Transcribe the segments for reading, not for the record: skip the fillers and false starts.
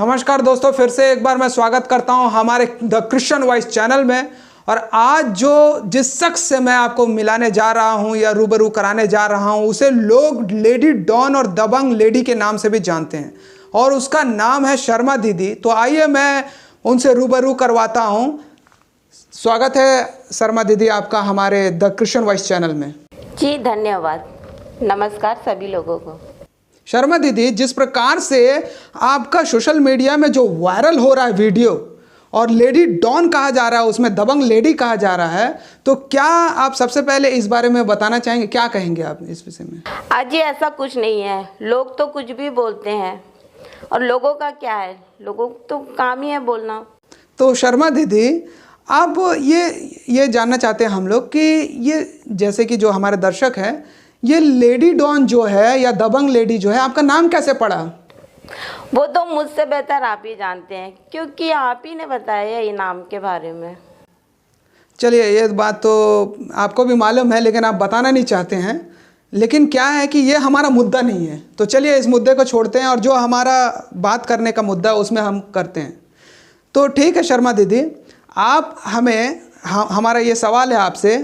नमस्कार दोस्तों, फिर से एक बार मैं स्वागत करता हूं हमारे द क्रिश्चियन वॉइस चैनल में। और आज जिस शख्स से मैं आपको मिलाने जा रहा हूं या रूबरू कराने जा रहा हूं, उसे लोग लेडी डॉन और दबंग लेडी के नाम से भी जानते हैं और उसका नाम है शर्मा दीदी। तो आइए मैं उनसे रूबरू करवाता हूं। स्वागत है शर्मा दीदी आपका हमारे द क्रिश्चियन वॉइस चैनल में। जी धन्यवाद। नमस्कार सभी लोगों को। शर्मा दीदी, जिस प्रकार से आपका सोशल मीडिया में जो वायरल हो रहा है वीडियो और लेडी डॉन कहा जा रहा है, उसमें दबंग लेडी कहा जा रहा है, तो क्या आप सबसे पहले इस बारे में बताना चाहेंगे? क्या कहेंगे आप इस विषय में? आज ये ऐसा कुछ नहीं है। लोग तो कुछ भी बोलते हैं और लोगों का क्या है, लोगों तो काम ही है बोलना। तो शर्मा दीदी, आप ये जानना चाहते हैं हम लोग कि ये जैसे कि जो हमारे दर्शक हैं, ये लेडी डॉन जो है या दबंग लेडी जो है, आपका नाम कैसे पड़ा? वो तो मुझसे बेहतर आप ही जानते हैं, क्योंकि आप ही ने बताया ये नाम के बारे में। चलिए, ये बात तो आपको भी मालूम है, लेकिन आप बताना नहीं चाहते हैं। लेकिन क्या है कि ये हमारा मुद्दा नहीं है, तो चलिए इस मुद्दे को छोड़ते हैं और जो हमारा बात करने का मुद्दा उसमें हम करते हैं। तो ठीक है शर्मा दीदी, आप हमारा ये सवाल है आपसे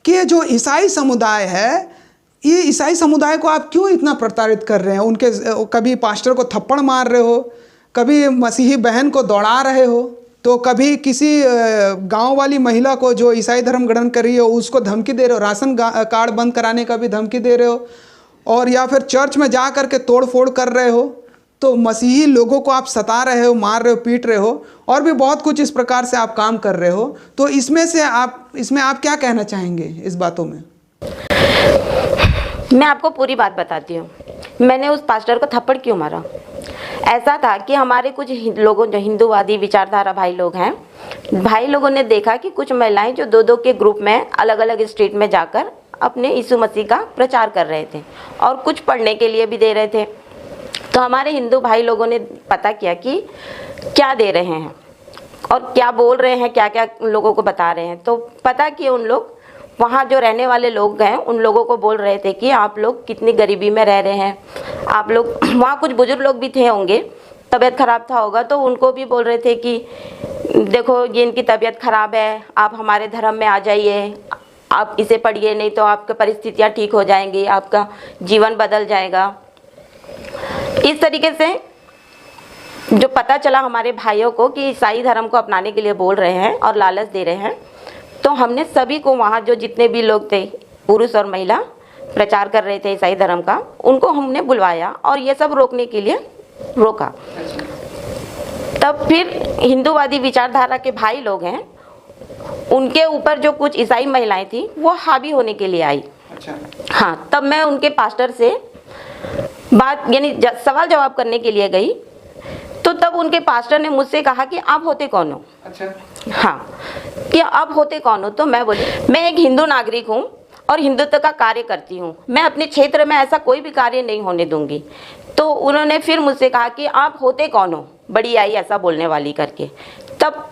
कि ये जो ईसाई समुदाय है, ये ईसाई समुदाय को आप क्यों इतना प्रताड़ित कर रहे हैं? उनके कभी पास्टर को थप्पड़ मार रहे हो, कभी मसीही बहन को दौड़ा रहे हो, तो कभी किसी गांव वाली महिला को जो ईसाई धर्म ग्रहण कर रही हो उसको धमकी दे रहे हो, राशन कार्ड बंद कराने का भी धमकी दे रहे हो, और या फिर चर्च में जा कर के तोड़ फोड़ कर रहे हो। तो मसीही लोगों को आप सता रहे हो, मार रहे हो, पीट रहे हो, और भी बहुत कुछ इस प्रकार से आप काम कर रहे हो। तो इसमें आप क्या कहना चाहेंगे इस बातों में? मैं आपको पूरी बात बताती हूँ। मैंने उस पास्टर को थप्पड़ क्यों मारा? ऐसा था कि हमारे कुछ लोगों, जो हिंदूवादी विचारधारा भाई लोग हैं, भाई लोगों ने देखा कि कुछ महिलाएं जो दो के ग्रुप में अलग अलग स्ट्रीट में जाकर अपने यीशु मसीह का प्रचार कर रहे थे और कुछ पढ़ने के लिए भी दे रहे थे। तो हमारे हिंदू भाई लोगों ने पता किया कि क्या दे रहे हैं और क्या बोल रहे हैं, क्या क्या लोगों को बता रहे हैं। तो पता कि उन लोग, वहाँ जो रहने वाले लोग हैं, उन लोगों को बोल रहे थे कि आप लोग कितनी गरीबी में रह रहे हैं, आप लोग, वहाँ कुछ बुजुर्ग लोग भी थे होंगे, तबीयत ख़राब था होगा, तो उनको भी बोल रहे थे कि देखो ये इनकी तबीयत ख़राब है, आप हमारे धर्म में आ जाइए, आप इसे पढ़िए, नहीं तो आपकी परिस्थितियाँ ठीक हो जाएंगी, आपका जीवन बदल जाएगा। इस तरीके से जो पता चला हमारे भाइयों को कि ईसाई धर्म को अपनाने के लिए बोल रहे हैं और लालच दे रहे हैं, तो हमने सभी को, वहाँ जो जितने भी लोग थे, पुरुष और महिला प्रचार कर रहे थे ईसाई धर्म का, उनको हमने बुलवाया और ये सब रोकने के लिए रोका। तब फिर हिंदूवादी विचारधारा के भाई लोग हैं, उनके ऊपर जो कुछ ईसाई महिलाएं थी वो हावी होने के लिए आई। हाँ, तब मैं उनके पास्टर से बात यानी सवाल जवाब करने के लिए गई, तो तब उनके पास्टर ने मुझसे कहा कि आप होते कौन हो? अच्छा। हाँ, कि आप होते कौन हो? तो मैं बोली, मैं एक हिंदू नागरिक हूँ और हिंदुत्व का कार्य करती हूँ, मैं अपने क्षेत्र में ऐसा कोई भी कार्य नहीं होने दूंगी। तो उन्होंने फिर मुझसे कहा कि आप होते कौन हो, बड़ी आई ऐसा बोलने वाली करके। तब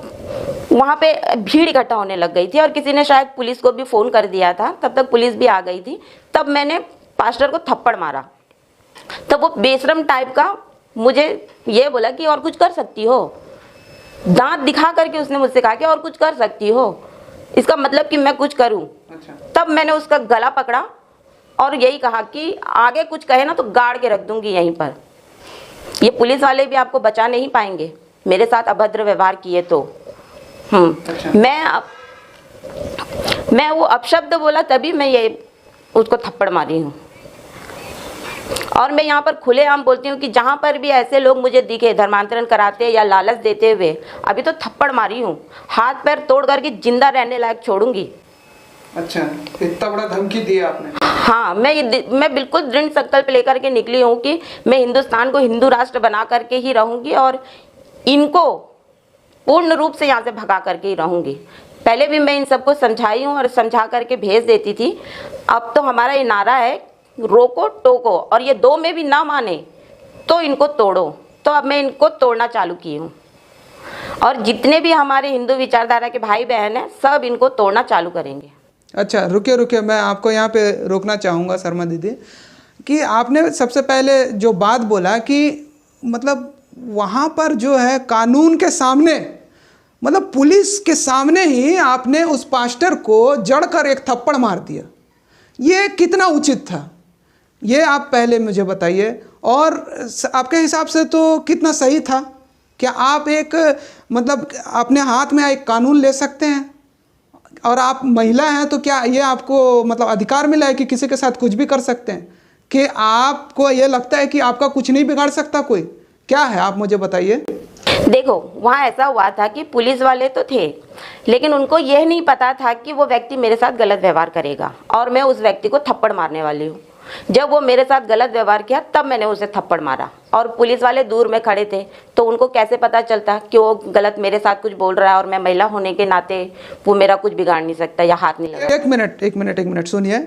वहाँ पे भीड़ इकट्ठा होने लग गई थी और किसी ने शायद पुलिस को भी फ़ोन कर दिया था, तब तक पुलिस भी आ गई थी। तब मैंने पास्टर को थप्पड़ मारा। तब वो बेशरम टाइप का मुझे ये बोला कि और कुछ कर सकती हो, दांत दिखा करके उसने मुझसे कहा कि और कुछ कर सकती हो, इसका मतलब कि मैं कुछ करूं। अच्छा। तब मैंने उसका गला पकड़ा और यही कहा कि आगे कुछ कहे ना तो गाड़ के रख दूंगी यहीं पर। ये पुलिस वाले भी आपको बचा नहीं पाएंगे, मेरे साथ अभद्र व्यवहार किए तो। अच्छा। मैं वो अपशब्द बोला, तभी मैं ये उसको थप्पड़ मारी हूँ। और मैं यहाँ पर खुलेआम बोलती हूँ कि जहाँ पर भी ऐसे लोग मुझे दिखे धर्मांतरण कराते या लालच देते हुए, अभी तो थप्पड़ मारी हूँ, हाथ पैर तोड़ करके जिंदा रहने लायक छोड़ूंगी। अच्छा, इतना बड़ा धमकी दिया आपने? हाँ, मैं बिल्कुल दृढ़ संकल्प लेकर के निकली हूँ कि मैं हिंदुस्तान को हिंदू राष्ट्र बना करके ही रहूँगी और इनको पूर्ण रूप से यहाँ से भगा करके ही रहूँगी। पहले भी मैं इन सबको समझाई हूँ और समझा करके भेज देती थी। अब तो हमारा ये नारा है, रोको टोको, और ये दो में भी ना माने तो इनको तोड़ो। तो अब मैं इनको तोड़ना चालू की हूँ और जितने भी हमारे हिंदू विचारधारा के भाई बहन हैं, सब इनको तोड़ना चालू करेंगे। अच्छा, रुकिए, मैं आपको यहाँ पे रोकना चाहूँगा शर्मा दीदी, कि आपने सबसे पहले जो बात बोला कि मतलब वहाँ पर जो है कानून के सामने, मतलब पुलिस के सामने ही आपने उस पास्टर को जड़कर एक थप्पड़ मार दिया। ये कितना उचित था, ये आप पहले मुझे बताइए। और आपके हिसाब से तो कितना सही था? क्या आप एक मतलब अपने हाथ में एक कानून ले सकते हैं? और आप महिला हैं तो क्या ये आपको मतलब अधिकार मिला है कि किसी के साथ कुछ भी कर सकते हैं? कि आपको ये लगता है कि आपका कुछ नहीं बिगाड़ सकता कोई? क्या है, आप मुझे बताइए। देखो, वहाँ ऐसा हुआ था कि पुलिस वाले तो थे, लेकिन उनको यह नहीं पता था कि वो व्यक्ति मेरे साथ गलत व्यवहार करेगा और मैं उस व्यक्ति को थप्पड़ मारने वाली हूँ। जब वो मेरे साथ गलत व्यवहार किया तब मैंने उसे थप्पड़ मारा, और पुलिस वाले दूर में खड़े थे, तो उनको कैसे पता चलता कि वो गलत मेरे साथ कुछ बोल रहा है और मैं महिला होने के नाते वो मेरा कुछ बिगाड़ नहीं सकता या हाथ नहीं लगा। एक मिनट सुनिए।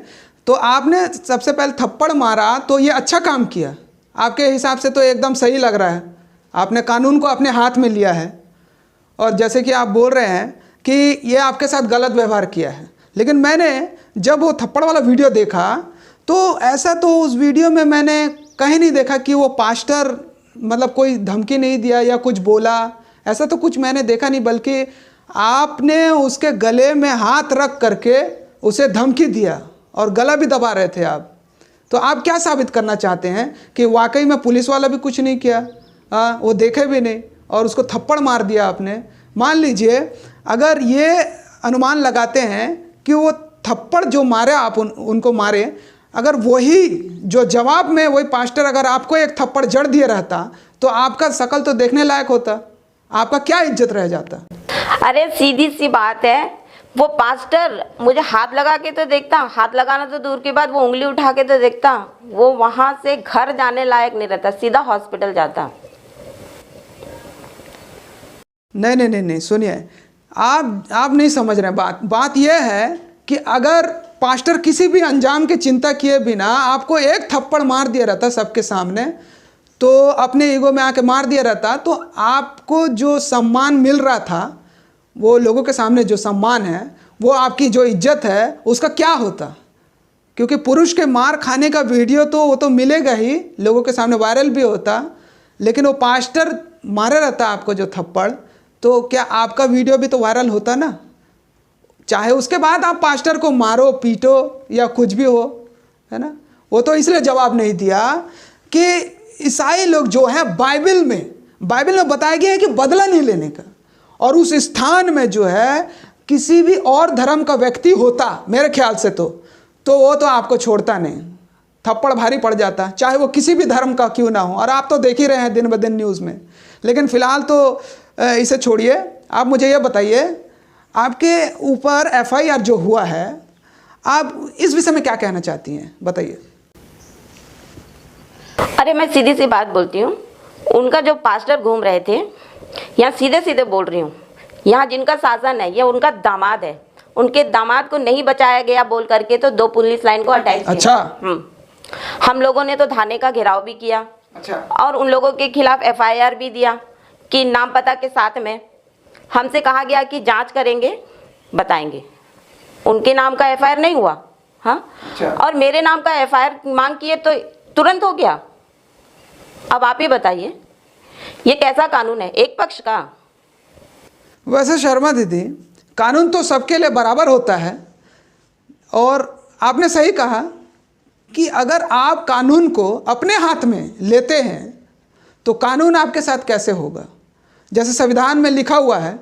तो आपने सबसे पहले थप्पड़ मारा तो ये अच्छा काम किया, आपके हिसाब से तो एकदम सही लग रहा है। आपने कानून को अपने हाथ में लिया है, और जैसे कि आप बोल रहे हैं कि ये आपके साथ गलत व्यवहार किया है। लेकिन मैंने जब वो थप्पड़ वाला वीडियो देखा तो ऐसा तो उस वीडियो में मैंने कहीं नहीं देखा कि वो पास्टर मतलब कोई धमकी नहीं दिया या कुछ बोला, ऐसा तो कुछ मैंने देखा नहीं, बल्कि आपने उसके गले में हाथ रख करके उसे धमकी दिया और गला भी दबा रहे थे आप। तो आप क्या साबित करना चाहते हैं कि वाकई में पुलिस वाला भी कुछ नहीं किया, वो देखे भी नहीं और उसको थप्पड़ मार दिया आपने? मान लीजिए अगर ये अनुमान लगाते हैं कि वो थप्पड़ जो मारे आप उनको मारे, अगर वही जो जवाब में वही पास्टर अगर आपको एक थप्पड़ जड़ दिए रहता तो आपका शकल तो देखने लायक होता, आपका क्या इज्जत रह जाता? अरे सीधी सी बात है, वो पास्टर मुझे हाथ लगा के तो देखता, हाथ लगाना तो दूर की बात, वो उंगली उठा के तो देखता, वो वहां से घर जाने लायक नहीं रहता, सीधा हॉस्पिटल जाता। नहीं, सुनिए, आप नहीं समझ रहे बात यह है कि अगर पास्टर किसी भी अंजाम की चिंता किए बिना आपको एक थप्पड़ मार दिया रहता सबके सामने, तो अपने ईगो में आके मार दिया रहता, तो आपको जो सम्मान मिल रहा था, वो लोगों के सामने जो सम्मान है, वो आपकी जो इज्जत है, उसका क्या होता? क्योंकि पुरुष के मार खाने का वीडियो तो वो तो मिलेगा ही, लोगों के सामने वायरल भी होता, लेकिन वो पास्टर मारे रहता आपको जो थप्पड़, तो क्या आपका वीडियो भी तो वायरल होता ना? चाहे उसके बाद आप पास्टर को मारो पीटो या कुछ भी हो, है ना? वो तो इसलिए जवाब नहीं दिया कि ईसाई लोग जो है बाइबल में बताया गया है कि बदला नहीं लेने का, और उस स्थान में जो है किसी भी और धर्म का व्यक्ति होता मेरे ख्याल से तो वो तो आपको छोड़ता नहीं, थप्पड़ भारी पड़ जाता, चाहे वो किसी भी धर्म का क्यों ना हो। और आप तो देख ही रहे हैं दिन ब दिन न्यूज़ में। लेकिन फ़िलहाल तो इसे छोड़िए, आप मुझे ये बताइए, आपके ऊपर एफआईआर जो हुआ है, आप इस विषय में क्या कहना चाहती हैं, बताइए। अरे मैं सीधी सी बात बोलती हूँ, उनका जो पास्टर घूम रहे थे, यहाँ सीधे सीधे बोल रही हूँ, यहाँ जिनका शासन है ये उनका दामाद है, उनके दामाद को नहीं बचाया गया बोल करके तो 2 पुलिस लाइन को अटैक किया। अच्छा। हम लोगों ने तो थाने का घेराव भी किया। अच्छा। और उन लोगों के खिलाफ एफआईआर भी दिया कि नाम पता के साथ में। हमसे कहा गया कि जांच करेंगे, बताएंगे। उनके नाम का एफआईआर नहीं हुआ, हाँ। अच्छा। और मेरे नाम का एफआईआर मांग किए तो तुरंत हो गया। अब आप ही बताइए, ये कैसा कानून है, एक पक्ष का? वैसे शर्मा दीदी, कानून तो सबके लिए बराबर होता है, और आपने सही कहा कि अगर आप कानून को अपने हाथ में लेते हैं तो कानून आपके साथ कैसे होगा। जैसे संविधान में लिखा हुआ है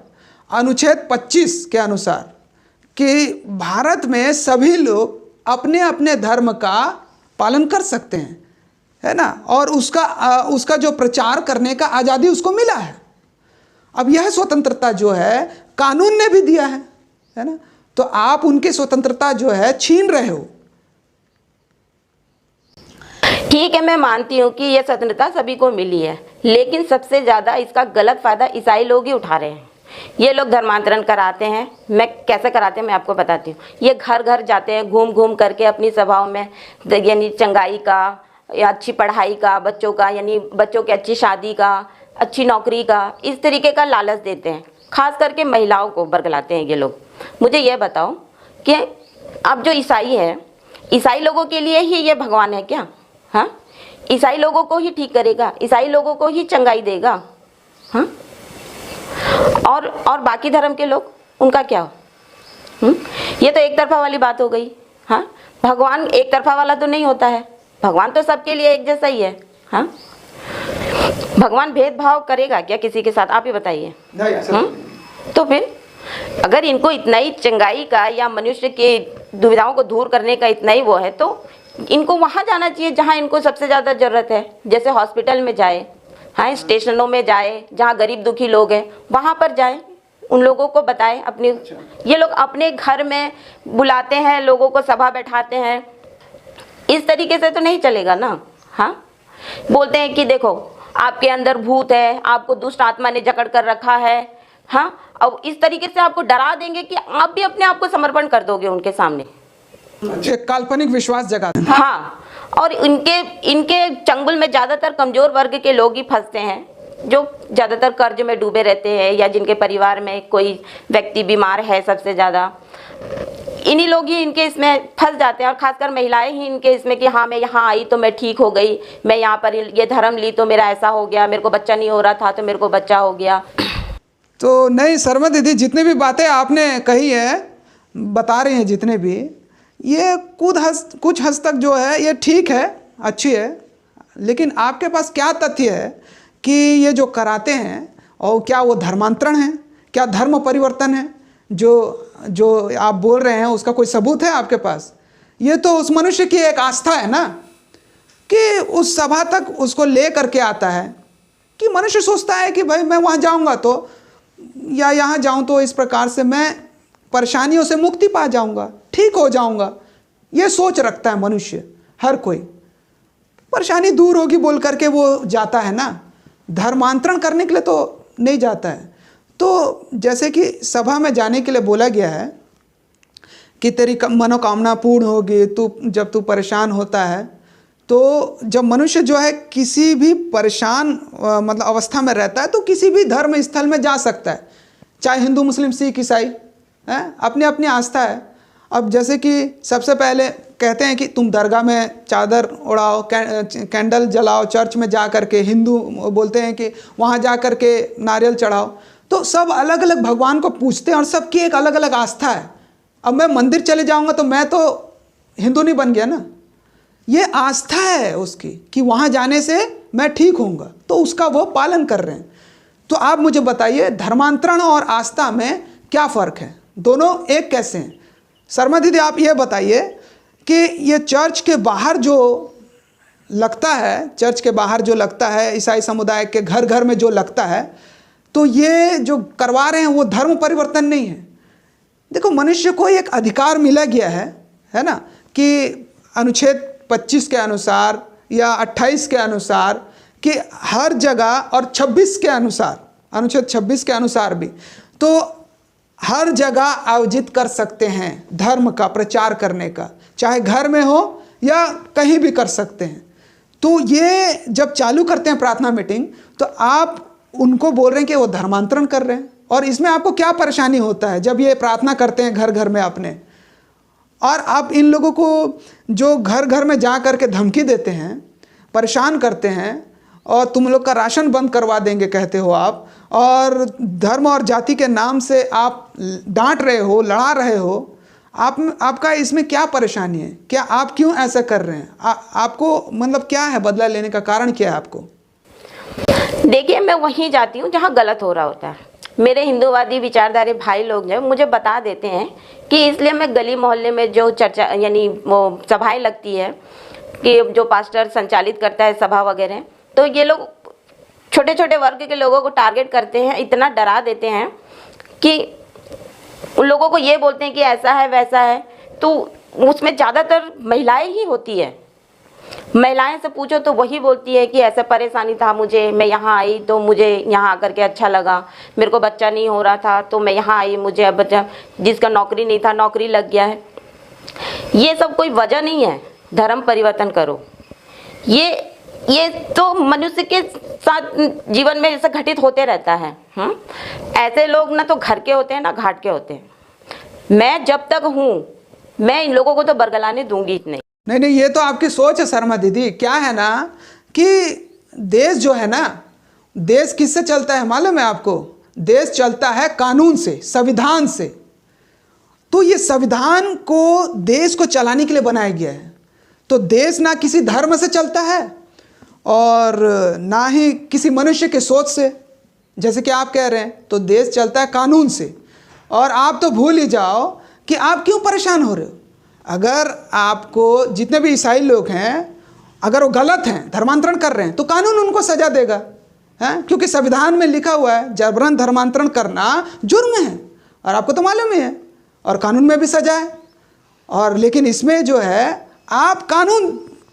अनुच्छेद 25 के अनुसार कि भारत में सभी लोग अपने अपने धर्म का पालन कर सकते हैं, है ना, और उसका जो प्रचार करने का आज़ादी उसको मिला है। अब यह स्वतंत्रता जो है कानून ने भी दिया है ना, तो आप उनकी स्वतंत्रता जो है छीन रहे हो। ठीक है, मैं मानती हूँ कि यह स्वतंत्रता सभी को मिली है, लेकिन सबसे ज़्यादा इसका गलत फ़ायदा ईसाई लोग ही उठा रहे हैं। ये लोग धर्मांतरण कराते हैं। मैं कैसे कराते हैं मैं आपको बताती हूँ। ये घर घर जाते हैं, घूम घूम करके अपनी सभाओं में यानी चंगाई का या अच्छी पढ़ाई का, बच्चों का यानी बच्चों की अच्छी शादी का, अच्छी नौकरी का, इस तरीके का लालच देते हैं। खास करके महिलाओं को बरगलाते हैं ये लोग। मुझे ये बताओ कि अब जो ईसाई है, ईसाई लोगों के लिए ही ये भगवान है क्या? हाँ, ईसाई लोगों को ही ठीक करेगा, ईसाई लोगों को ही चंगाई देगा। हाँ, और बाकी धर्म के लोग, उनका क्या? ये तो एक तरफा वाली बात हो गई। हाँ, भगवान एक तरफा वाला तो नहीं होता है, भगवान तो सबके लिए एक जैसा ही है। हाँ, भगवान भेदभाव करेगा क्या किसी के साथ? आप ही बताइए। तो फिर अगर इनको इतना ही चंगाई का या मनुष्य के दुविधाओं को दूर करने का इतना ही वो है, तो इनको वहाँ जाना चाहिए जहाँ इनको सबसे ज़्यादा ज़रूरत है। जैसे हॉस्पिटल में जाए, हाँ, स्टेशनों में जाए, जहाँ गरीब दुखी लोग हैं वहाँ पर जाए, उन लोगों को बताएं अपनी। ये लोग अपने घर में बुलाते हैं लोगों को, सभा बैठाते हैं, इस तरीके से तो नहीं चलेगा ना। हाँ, बोलते हैं कि देखो आपके अंदर भूत है, आपको दुष्ट आत्मा ने जकड़ कर रखा है। हाँ, और इस तरीके से आपको डरा देंगे कि आप भी अपने आप को समर्पण कर दोगे उनके सामने। एक काल्पनिक विश्वास जगा दें। हाँ, और इनके चंगुल में ज्यादातर कमजोर वर्ग के लोग ही फंसते हैं, जो ज्यादातर कर्ज में डूबे रहते हैं, या जिनके परिवार में कोई व्यक्ति बीमार है सबसे ज्यादा, इन्हीं लोग ही इनके इसमें फंस जाते हैं। और खासकर महिलाएं ही इनके इसमें कि हाँ मैं यहाँ आई तो मैं ठीक हो गई, मैं यहाँ पर ये धर्म ली तो मेरा ऐसा हो गया, मेरे को बच्चा नहीं हो रहा था तो मेरे को बच्चा हो गया। तो नहीं शर्मा दीदी, जितनी भी बातें आपने कही है, बता रही हैं जितने भी, ये कुछ हद तक जो है ये ठीक है, अच्छी है। लेकिन आपके पास क्या तथ्य है कि ये जो कराते हैं, और क्या वो धर्मांतरण है, क्या धर्म परिवर्तन है? जो आप बोल रहे हैं उसका कोई सबूत है आपके पास? ये तो उस मनुष्य की एक आस्था है ना, कि उस सभा तक उसको ले करके आता है, कि मनुष्य सोचता है कि भाई मैं वहाँ जाऊँगा तो, या यहाँ जाऊँ तो इस प्रकार से मैं परेशानियों से मुक्ति पा जाऊँगा, ठीक हो जाऊँगा। ये सोच रखता है मनुष्य, हर कोई परेशानी दूर होगी बोल करके वो जाता है ना, धर्मांतरण करने के लिए तो नहीं जाता है। तो जैसे कि सभा में जाने के लिए बोला गया है कि तेरी मनोकामना पूर्ण होगी, जब तू परेशान होता है, तो जब मनुष्य जो है किसी भी परेशान मतलब अवस्था में रहता है तो किसी भी धर्म स्थल में जा सकता है, चाहे हिंदू मुस्लिम सिख ईसाई है, अपनी अपनी आस्था है। अब जैसे कि सबसे पहले कहते हैं कि तुम दरगाह में चादर उड़ाओ, कैंडल जलाओ, चर्च में जा कर के, हिंदू बोलते हैं कि वहाँ जा कर के नारियल चढ़ाओ। तो सब अलग अलग भगवान को पूजते हैं और सबकी एक अलग अलग आस्था है। अब मैं मंदिर चले जाऊँगा तो मैं तो हिंदू नहीं बन गया ना, ये आस्था है उसकी कि वहाँ जाने से मैं ठीक होऊंगा, तो उसका वो पालन कर रहे हैं। तो आप मुझे बताइए, धर्मांतरण और आस्था में क्या फ़र्क है? दोनों एक कैसे हैं? शर्मा दीदी आप ये बताइए कि ये चर्च के बाहर जो लगता है, चर्च के बाहर जो लगता है, ईसाई समुदाय के घर घर में जो लगता है, तो ये जो करवा रहे हैं वो धर्म परिवर्तन नहीं है। देखो, मनुष्य को एक अधिकार मिला गया है ना, कि अनुच्छेद 25 के अनुसार या 28 के अनुसार, कि हर जगह, और 26 के अनुसार, अनुच्छेद 26 के अनुसार भी, तो हर जगह आयोजित कर सकते हैं धर्म का प्रचार करने का, चाहे घर में हो या कहीं भी कर सकते हैं। तो ये जब चालू करते हैं प्रार्थना मीटिंग, तो आप उनको बोल रहे हैं कि वो धर्मांतरण कर रहे हैं। और इसमें आपको क्या परेशानी होता है जब ये प्रार्थना करते हैं घर घर में अपने, और आप इन लोगों को जो घर घर में जा कर के धमकी देते हैं, परेशान करते हैं, और तुम लोग का राशन बंद करवा देंगे कहते हो आप, और धर्म और जाति के नाम से आप डांट रहे हो, लड़ा रहे हो, आपका इसमें क्या परेशानी है? क्या आप क्यों ऐसा कर रहे हैं? आपको मतलब क्या है, बदला लेने का कारण क्या है आपको? देखिए, मैं वहीं जाती हूँ जहाँ गलत हो रहा होता है। मेरे हिंदूवादी विचारधारी भाई लोग जो मुझे बता देते हैं कि इसलिए मैं गली मोहल्ले में जो चर्चा यानी वो सभाएं लगती है, कि जो पास्टर संचालित करता है सभा वगैरह, तो ये लोग छोटे छोटे वर्ग के लोगों को टारगेट करते हैं, इतना डरा देते हैं कि उन लोगों को ये बोलते हैं कि ऐसा है वैसा है। तो उसमें ज़्यादातर महिलाएं ही होती है। महिलाएं से पूछो तो वही बोलती है कि ऐसा परेशानी था मुझे, मैं यहाँ आई तो मुझे यहाँ आकर के अच्छा लगा, मेरे को बच्चा नहीं हो रहा था तो मैं यहाँ आई, मुझे अब बच्चा, जिसका नौकरी नहीं था नौकरी लग गया है। ये सब कोई वजह नहीं है धर्म परिवर्तन करो। ये तो मनुष्य के साथ जीवन में ऐसा घटित होते रहता है। ऐसे लोग ना तो घर के होते हैं ना घाट के होते हैं। मैं जब तक हूँ मैं इन लोगों को तो बरगलाने दूंगी नहीं। नहीं, ये तो आपकी सोच है शर्मा दीदी। क्या है ना कि देश जो है ना, देश किससे चलता है मालूम है आपको? देश चलता है कानून से, संविधान से। तो ये संविधान को देश को चलाने के लिए बनाया गया है। तो देश ना किसी धर्म से चलता है और ना ही किसी मनुष्य के सोच से, जैसे कि आप कह रहे हैं। तो देश चलता है कानून से। और आप तो भूल ही जाओ कि आप क्यों परेशान हो रहे हो। अगर आपको जितने भी ईसाई लोग हैं, अगर वो गलत हैं, धर्मांतरण कर रहे हैं, तो कानून उनको सजा देगा, है? क्योंकि संविधान में लिखा हुआ है जबरन धर्मांतरण करना जुर्म है, और आपको तो मालूम ही है, और कानून में भी सजा है। और लेकिन इसमें जो है आप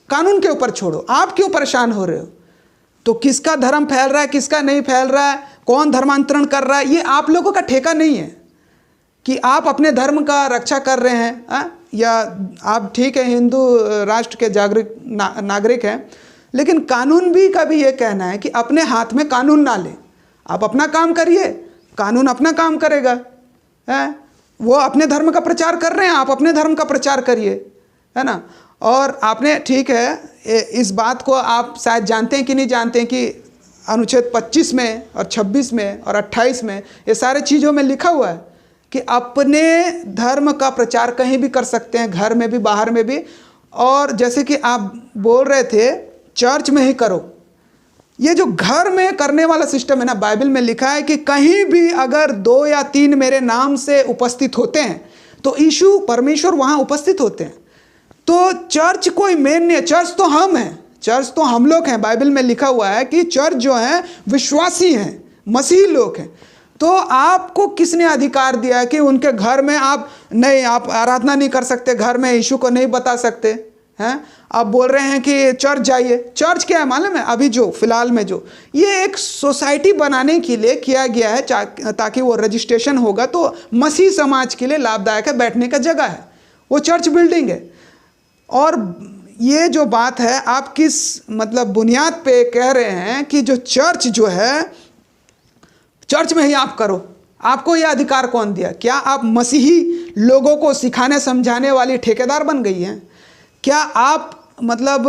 कानून के ऊपर छोड़ो, आप क्यों परेशान हो रहे हो? तो किसका धर्म फैल रहा है, किसका नहीं फैल रहा है, कौन धर्मांतरण कर रहा है, ये आप लोगों का ठेका नहीं है कि आप अपने धर्म का रक्षा कर रहे हैं, हा? या आप ठीक है हिंदू राष्ट्र के जागरूक नागरिक हैं, लेकिन कानून भी का भी ये कहना है कि अपने हाथ में कानून ना ले। आप अपना काम करिए, कानून अपना काम करेगा, है? वो अपने धर्म का प्रचार कर रहे हैं, आप अपने धर्म का प्रचार करिए, है ना। और आपने ठीक है इस बात को आप शायद जानते हैं कि नहीं जानते हैं कि अनुच्छेद 25 में और 26 में और 28 में ये सारे चीज़ों में लिखा हुआ है कि अपने धर्म का प्रचार कहीं भी कर सकते हैं, घर में भी बाहर में भी। और जैसे कि आप बोल रहे थे चर्च में ही करो, ये जो घर में करने वाला सिस्टम है ना, बाइबल में लिखा है कि कहीं भी अगर 2 या 3 मेरे नाम से उपस्थित होते हैं तो यीशु परमेश्वर वहाँ उपस्थित होते हैं। तो चर्च कोई मेन नहीं है, चर्च तो हम हैं, चर्च तो हम लोग हैं। बाइबल में लिखा हुआ है कि चर्च जो है विश्वासी हैं, मसीही लोग हैं। तो आपको किसने अधिकार दिया है कि उनके घर में आप आराधना नहीं कर सकते, घर में यीशु को नहीं बता सकते हैं? आप बोल रहे हैं कि चर्च जाइए। चर्च क्या है मालूम है? अभी जो फिलहाल में जो ये एक सोसाइटी बनाने के लिए किया गया है ताकि वो रजिस्ट्रेशन होगा तो मसीह समाज के लिए लाभदायक है, बैठने का जगह है, वो चर्च बिल्डिंग है। और ये जो बात है आप किस मतलब बुनियाद पे कह रहे हैं कि जो चर्च जो है, चर्च में ही आप करो? आपको यह अधिकार कौन दिया? क्या आप मसीही लोगों को सिखाने समझाने वाली ठेकेदार बन गई हैं? क्या आप मतलब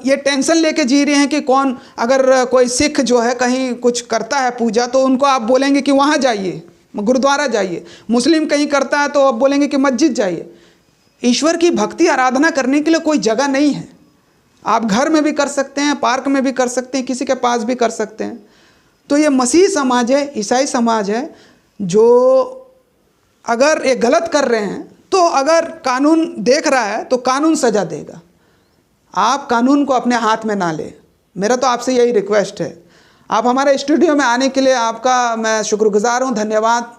ये टेंशन लेके जी रहे हैं कि कौन, अगर कोई सिख जो है कहीं कुछ करता है पूजा तो उनको आप बोलेंगे कि वहाँ जाइए, गुरुद्वारा जाइए। मुस्लिम कहीं करता है तो आप बोलेंगे कि मस्जिद जाइए। ईश्वर की भक्ति आराधना करने के लिए कोई जगह नहीं है। आप घर में भी कर सकते हैं, पार्क में भी कर सकते हैं, किसी के पास भी कर सकते हैं। तो ये मसीही समाज है, ईसाई समाज है, जो अगर ये गलत कर रहे हैं तो अगर कानून देख रहा है तो कानून सजा देगा। आप कानून को अपने हाथ में ना ले। मेरा तो आपसे यही रिक्वेस्ट है। आप हमारे स्टूडियो में आने के लिए आपका मैं शुक्रगुजार हूँ, धन्यवाद।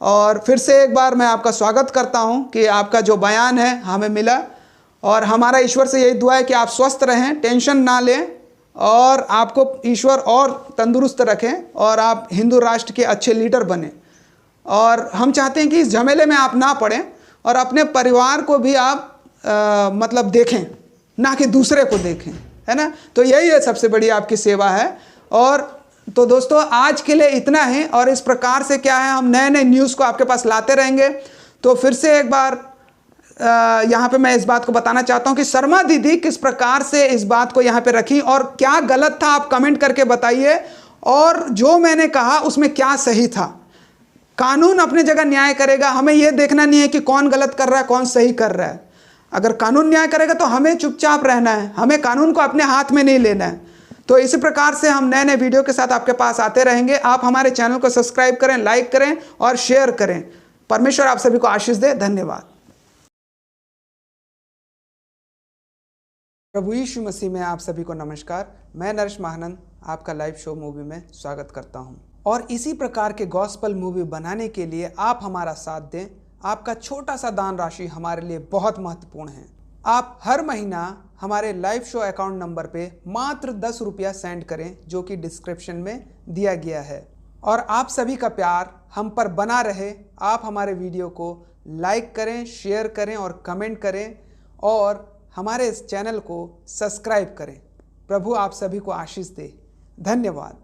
और फिर से एक बार मैं आपका स्वागत करता हूँ कि आपका जो बयान है हमें मिला। और हमारा ईश्वर से यही दुआ है कि आप स्वस्थ रहें, टेंशन ना लें, और आपको ईश्वर और तंदुरुस्त रखें और आप हिंदू राष्ट्र के अच्छे लीडर बने। और हम चाहते हैं कि इस झमेले में आप ना पड़ें और अपने परिवार को भी आप मतलब देखें, ना कि दूसरे को देखें, है ना। तो यही है सबसे बड़ी आपकी सेवा है। और तो दोस्तों आज के लिए इतना ही, और इस प्रकार से क्या है हम नए नए न्यूज़ को आपके पास लाते रहेंगे। तो फिर से एक बार यहाँ पे मैं इस बात को बताना चाहता हूँ कि शर्मा दीदी किस प्रकार से इस बात को यहाँ पे रखी और क्या गलत था आप कमेंट करके बताइए, और जो मैंने कहा उसमें क्या सही था। कानून अपने जगह न्याय करेगा, हमें यह देखना नहीं है कि कौन गलत कर रहा है कौन सही कर रहा है। अगर कानून न्याय करेगा तो हमें चुपचाप रहना है, हमें कानून को अपने हाथ में नहीं लेना है। तो इसी प्रकार से हम नए नए वीडियो के साथ आपके पास आते रहेंगे। आप हमारे चैनल को सब्सक्राइब करें, लाइक करें और शेयर करें। परमेश्वर आप सभी को आशीष दे। धन्यवाद। प्रभु यीशु मसीह में आप सभी को नमस्कार। मैं नरेश महानंद आपका लाइव शो मूवी में स्वागत करता हूं। और इसी प्रकार के गॉस्पल मूवी बनाने के लिए आप हमारा साथ दें। आपका छोटा सा दान राशि हमारे लिए बहुत महत्वपूर्ण है। आप हर महीना हमारे लाइव शो अकाउंट नंबर पे मात्र 10 रुपया सेंड करें, जो कि डिस्क्रिप्शन में दिया गया है। और आप सभी का प्यार हम पर बना रहे। आप हमारे वीडियो को लाइक करें, शेयर करें और कमेंट करें, और हमारे इस चैनल को सब्सक्राइब करें। प्रभु आप सभी को आशीष दे। धन्यवाद।